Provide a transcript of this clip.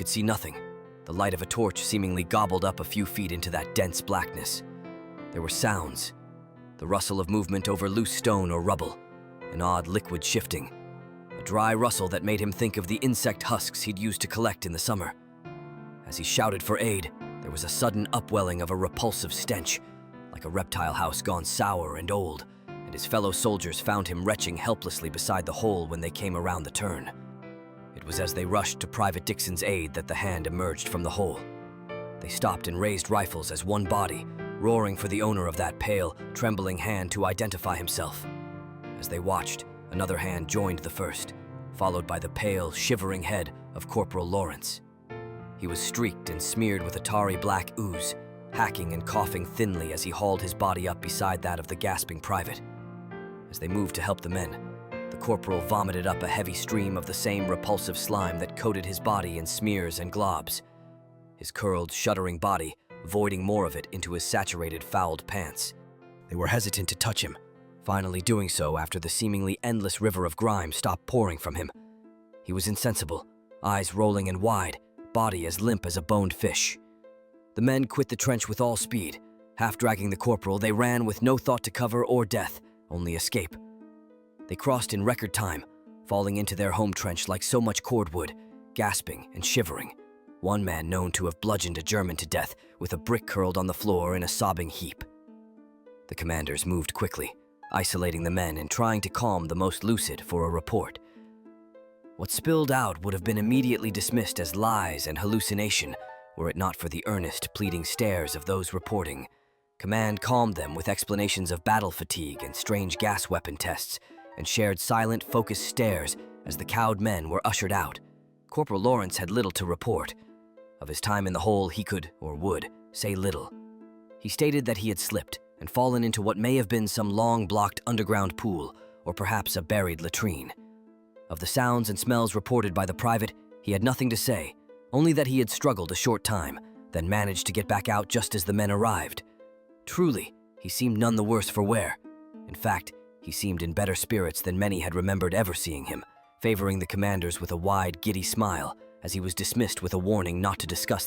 could see nothing, the light of a torch seemingly gobbled up a few feet into that dense blackness. There were sounds, the rustle of movement over loose stone or rubble, an odd liquid shifting, a dry rustle that made him think of the insect husks he'd used to collect in the summer. As he shouted for aid, there was a sudden upwelling of a repulsive stench, like a reptile house gone sour and old, and his fellow soldiers found him retching helplessly beside the hole when they came around the turn. It was as they rushed to Private Dixon's aid that the hand emerged from the hole. They stopped and raised rifles as one body, roaring for the owner of that pale, trembling hand to identify himself. As they watched, another hand joined the first, followed by the pale, shivering head of Corporal Lawrence. He was streaked and smeared with a tarry black ooze, hacking and coughing thinly as he hauled his body up beside that of the gasping private. As they moved to help the men, the corporal vomited up a heavy stream of the same repulsive slime that coated his body in smears and globs, his curled, shuddering body voiding more of it into his saturated, fouled pants. They were hesitant to touch him, finally doing so after the seemingly endless river of grime stopped pouring from him. He was insensible, eyes rolling and wide, body as limp as a boned fish. The men quit the trench with all speed. Half dragging the corporal, they ran with no thought to cover or death, only escape. They crossed in record time, falling into their home trench like so much cordwood, gasping and shivering. One man known to have bludgeoned a German to death with a brick curled on the floor in a sobbing heap. The commanders moved quickly, isolating the men and trying to calm the most lucid for a report. What spilled out would have been immediately dismissed as lies and hallucination were it not for the earnest, pleading stares of those reporting. Command calmed them with explanations of battle fatigue and strange gas weapon tests, and shared silent, focused stares as the cowed men were ushered out. Corporal Lawrence had little to report. Of his time in the hole, he could, or would, say little. He stated that he had slipped and fallen into what may have been some long-blocked underground pool, or perhaps a buried latrine. Of the sounds and smells reported by the private, he had nothing to say, only that he had struggled a short time, then managed to get back out just as the men arrived. Truly, he seemed none the worse for wear. In fact, he seemed in better spirits than many had remembered ever seeing him, favoring the commanders with a wide, giddy smile as he was dismissed with a warning not to discuss